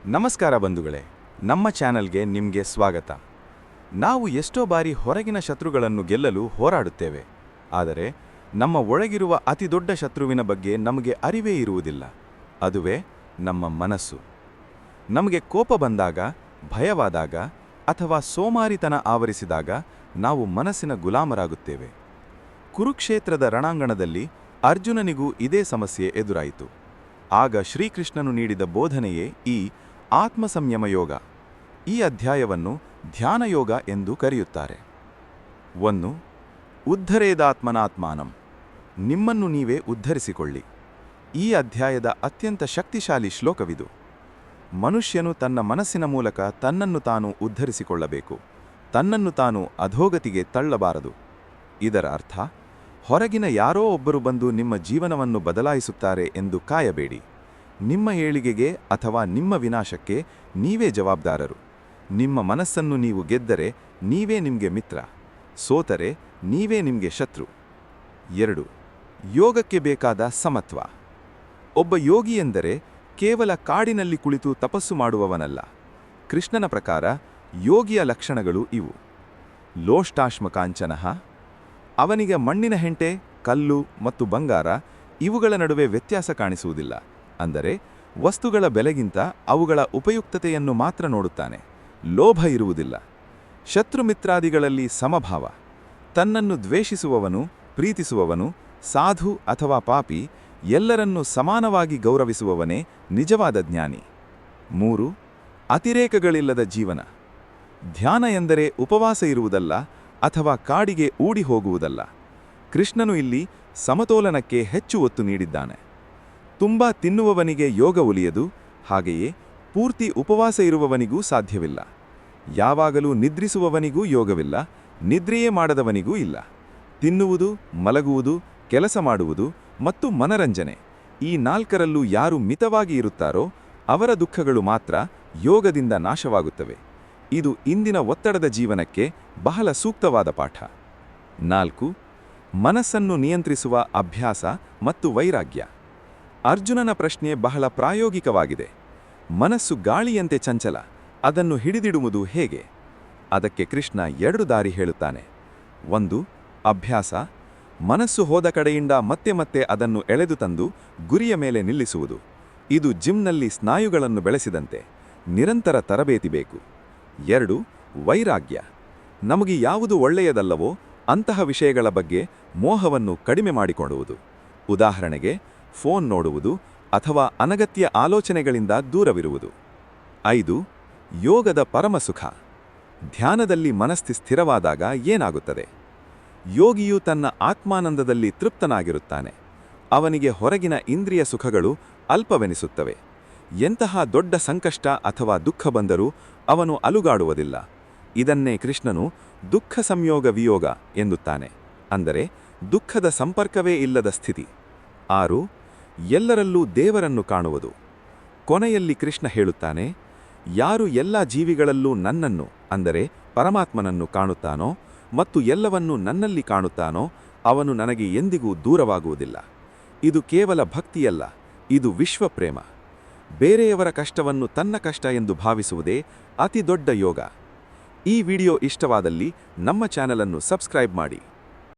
ನಮಸ್ಕಾರ ಬಂಧುಗಳೇ, ನಮ್ಮ ಚಾನೆಲ್ಗೆ ನಿಮಗೆ ಸ್ವಾಗತ. ನಾವು ಎಷ್ಟೋ ಬಾರಿ ಹೊರಗಿನ ಶತ್ರುಗಳನ್ನು ಗೆಲ್ಲಲು ಹೋರಾಡುತ್ತೇವೆ, ಆದರೆ ನಮ್ಮ ಒಳಗಿರುವ ಅತಿದೊಡ್ಡ ಶತ್ರುವಿನ ಬಗ್ಗೆ ನಮಗೆ ಅರಿವೇ ಇರುವುದಿಲ್ಲ. ಅದುವೇ ನಮ್ಮ ಮನಸ್ಸು. ನಮಗೆ ಕೋಪ ಬಂದಾಗ, ಭಯವಾದಾಗ ಅಥವಾ ಸೋಮಾರಿತನ ಆವರಿಸಿದಾಗ ನಾವು ಮನಸ್ಸಿನ ಗುಲಾಮರಾಗುತ್ತೇವೆ. ಕುರುಕ್ಷೇತ್ರದ ರಣಾಂಗಣದಲ್ಲಿ ಅರ್ಜುನನಿಗೂ ಇದೇ ಸಮಸ್ಯೆ ಎದುರಾಯಿತು. ಆಗ ಶ್ರೀಕೃಷ್ಣನು ನೀಡಿದ ಬೋಧನೆಯೇ ಈ ಆತ್ಮಸಂಯಮ ಯೋಗ. ಈ ಅಧ್ಯಾಯವನ್ನು ಧ್ಯಾನಯೋಗ ಎಂದು ಕರೆಯುತ್ತಾರೆ. 1. ಉದ್ಧರೇದಾತ್ಮನಾತ್ಮಾನಂ. ನಿಮ್ಮನ್ನು ನೀವೇ ಉದ್ಧರಿಸಿಕೊಳ್ಳಿ. ಈ ಅಧ್ಯಾಯದ ಅತ್ಯಂತ ಶಕ್ತಿಶಾಲಿ ಶ್ಲೋಕವಿದು. ಮನುಷ್ಯನು ತನ್ನ ಮನಸ್ಸಿನ ಮೂಲಕ ತನ್ನನ್ನು ತಾನು ಉದ್ಧರಿಸಿಕೊಳ್ಳಬೇಕು, ತನ್ನನ್ನು ತಾನು ಅಧೋಗತಿಗೆ ತಳ್ಳಬಾರದು. ಇದರ ಅರ್ಥ, ಹೊರಗಿನ ಯಾರೋ ಒಬ್ಬರು ಬಂದು ನಿಮ್ಮ ಜೀವನವನ್ನು ಬದಲಾಯಿಸುತ್ತಾರೆ ಎಂದು ಕಾಯಬೇಡಿ. ನಿಮ್ಮ ಏಳಿಗೆಗೆ ಅಥವಾ ನಿಮ್ಮ ವಿನಾಶಕ್ಕೆ ನೀವೇ ಜವಾಬ್ದಾರರು. ನಿಮ್ಮ ಮನಸ್ಸನ್ನು ನೀವು ಗೆದ್ದರೆ ನೀವೇ ನಿಮಗೆ ಮಿತ್ರ, ಸೋತರೆ ನೀವೇ ನಿಮಗೆ ಶತ್ರು. 2. ಯೋಗಕ್ಕೆ ಬೇಕಾದ ಸಮತ್ವ. ಒಬ್ಬ ಯೋಗಿ ಎಂದರೆ ಕೇವಲ ಕಾಡಿನಲ್ಲಿ ಕುಳಿತು ತಪಸ್ಸು ಮಾಡುವವನಲ್ಲ. ಕೃಷ್ಣನ ಪ್ರಕಾರ ಯೋಗಿಯ ಲಕ್ಷಣಗಳು ಇವು. ಲೋಷ್ಟಾಶ್ಮಕಾಂಚನಃ. ಅವನಿಗೆ ಮಣ್ಣಿನ ಹೆಂಟೆ, ಕಲ್ಲು ಮತ್ತು ಬಂಗಾರ ಇವುಗಳ ನಡುವೆ ವ್ಯತ್ಯಾಸ ಕಾಣಿಸುವುದಿಲ್ಲ. ಅಂದರೆ ವಸ್ತುಗಳ ಬೆಲೆಗಿಂತ ಅವುಗಳ ಉಪಯುಕ್ತತೆಯನ್ನು ಮಾತ್ರ ನೋಡುತ್ತಾನೆ. ಲೋಭ ಇರುವುದಿಲ್ಲ. ಶತ್ರುಮಿತ್ರಾದಿಗಳಲ್ಲಿ ಸಮಭಾವ. ತನ್ನನ್ನು ದ್ವೇಷಿಸುವವನು, ಪ್ರೀತಿಸುವವನು, ಸಾಧು ಅಥವಾ ಪಾಪಿ ಎಲ್ಲರನ್ನೂ ಸಮಾನವಾಗಿ ಗೌರವಿಸುವವನೇ ನಿಜವಾದ ಜ್ಞಾನಿ. 3. ಅತಿರೇಕಗಳಿಲ್ಲದ ಜೀವನ. ಧ್ಯಾನ ಎಂದರೆ ಉಪವಾಸ ಇರುವುದಲ್ಲ ಅಥವಾ ಕಾಡಿಗೆ ಊಡಿ ಹೋಗುವುದಲ್ಲ. ಕೃಷ್ಣನು ಇಲ್ಲಿ ಸಮತೋಲನಕ್ಕೆ ಹೆಚ್ಚು ಒತ್ತು ನೀಡಿದ್ದಾನೆ. ತುಂಬಾ ತಿನ್ನುವವನಿಗೆ ಯೋಗ ಒಲಿಯದು, ಹಾಗೆಯೇ ಪೂರ್ತಿ ಉಪವಾಸ ಇರುವವನಿಗೂ ಸಾಧ್ಯವಿಲ್ಲ. ಯಾವಾಗಲೂ ನಿದ್ರಿಸುವವನಿಗೂ ಯೋಗವಿಲ್ಲ, ನಿದ್ರೆಯೇ ಮಾಡದವನಿಗೂ ಇಲ್ಲ. ತಿನ್ನುವುದು, ಮಲಗುವುದು, ಕೆಲಸ ಮಾಡುವುದು ಮತ್ತು ಮನರಂಜನೆ, ಈ 4ರಲ್ಲೂ ಯಾರು ಮಿತವಾಗಿ ಇರುತ್ತಾರೋ ಅವರ ದುಃಖಗಳು ಮಾತ್ರ ಯೋಗದಿಂದ ನಾಶವಾಗುತ್ತವೆ. ಇದು ಇಂದಿನ ಒತ್ತಡದ ಜೀವನಕ್ಕೆ ಬಹಳ ಸೂಕ್ತವಾದ ಪಾಠ. 4. ಮನಸ್ಸನ್ನು ನಿಯಂತ್ರಿಸುವ ಅಭ್ಯಾಸ ಮತ್ತು ವೈರಾಗ್ಯ. ಅರ್ಜುನನ ಪ್ರಶ್ನೆ ಬಹಳ ಪ್ರಾಯೋಗಿಕವಾಗಿದೆ. ಮನಸ್ಸು ಗಾಳಿಯಂತೆ ಚಂಚಲ, ಅದನ್ನು ಹಿಡಿದಿಡುವುದು ಹೇಗೆ? ಅದಕ್ಕೆ ಕೃಷ್ಣ 2 ದಾರಿ ಹೇಳುತ್ತಾನೆ. 1. ಅಭ್ಯಾಸ. ಮನಸ್ಸು ಹೋದ ಕಡೆಯಿಂದ ಮತ್ತೆ ಮತ್ತೆ ಅದನ್ನು ಎಳೆದು ತಂದು ಗುರಿಯ ಮೇಲೆ ನಿಲ್ಲಿಸುವುದು. ಇದು ಜಿಮ್ನಲ್ಲಿ ಸ್ನಾಯುಗಳನ್ನು ಬೆಳೆಸಿದಂತೆ, ನಿರಂತರ ತರಬೇತಿ ಬೇಕು. 2. ವೈರಾಗ್ಯ. ನಮಗೆ ಯಾವುದು ಒಳ್ಳೆಯದಲ್ಲವೋ ಅಂತಹ ವಿಷಯಗಳ ಬಗ್ಗೆ ಮೋಹವನ್ನು ಕಡಿಮೆ ಮಾಡಿಕೊಳ್ಳುವುದು. ಉದಾಹರಣೆಗೆ ಫೋನ್ ನೋಡುವುದು ಅಥವಾ ಅನಗತ್ಯ ಆಲೋಚನೆಗಳಿಂದ ದೂರವಿರುವುದು. 5. ಯೋಗದ ಪರಮಸುಖ. ಧ್ಯಾನದಲ್ಲಿ ಮನಸ್ಥಿ ಸ್ಥಿರವಾದಾಗ ಏನಾಗುತ್ತದೆ? ಯೋಗಿಯು ತನ್ನ ಆತ್ಮಾನಂದದಲ್ಲಿ ತೃಪ್ತನಾಗಿರುತ್ತಾನೆ. ಅವನಿಗೆ ಹೊರಗಿನ ಇಂದ್ರಿಯ ಸುಖಗಳು ಅಲ್ಪವೆನಿಸುತ್ತವೆ. ಎಂತಹ ದೊಡ್ಡ ಸಂಕಷ್ಟ ಅಥವಾ ದುಃಖ ಬಂದರೂ ಅವನು ಅಲುಗಾಡುವುದಿಲ್ಲ. ಇದನ್ನೇ ಕೃಷ್ಣನು ದುಃಖ ಸಂಯೋಗ ವಿಯೋಗ ಎನ್ನುತ್ತಾನೆ, ಅಂದರೆ ದುಃಖದ ಸಂಪರ್ಕವೇ ಇಲ್ಲದ ಸ್ಥಿತಿ. 6. ಎಲ್ಲರಲ್ಲೂ ದೇವರನ್ನು ಕಾಣುವುದು. ಕೊನೆಯಲ್ಲಿ ಕೃಷ್ಣ ಹೇಳುತ್ತಾನೆ, ಯಾರು ಎಲ್ಲ ಜೀವಿಗಳಲ್ಲೂ ನನ್ನನ್ನು, ಅಂದರೆ ಪರಮಾತ್ಮನನ್ನು ಕಾಣುತ್ತಾನೋ ಮತ್ತು ಎಲ್ಲವನ್ನೂ ನನ್ನಲ್ಲಿ ಕಾಣುತ್ತಾನೋ ಅವನು ನನಗೆ ಎಂದಿಗೂ ದೂರವಾಗುವುದಿಲ್ಲ. ಇದು ಕೇವಲ ಭಕ್ತಿಯಲ್ಲ, ಇದು ವಿಶ್ವಪ್ರೇಮ. ಬೇರೆಯವರ ಕಷ್ಟವನ್ನು ತನ್ನ ಕಷ್ಟ ಎಂದು ಭಾವಿಸುವುದೇ ಅತಿ ದೊಡ್ಡ ಯೋಗ. ಈ ವಿಡಿಯೋ ಇಷ್ಟವಾದಲ್ಲಿ ನಮ್ಮ ಚಾನೆಲ್ ಅನ್ನು ಸಬ್ಸ್ಕ್ರೈಬ್ ಮಾಡಿ.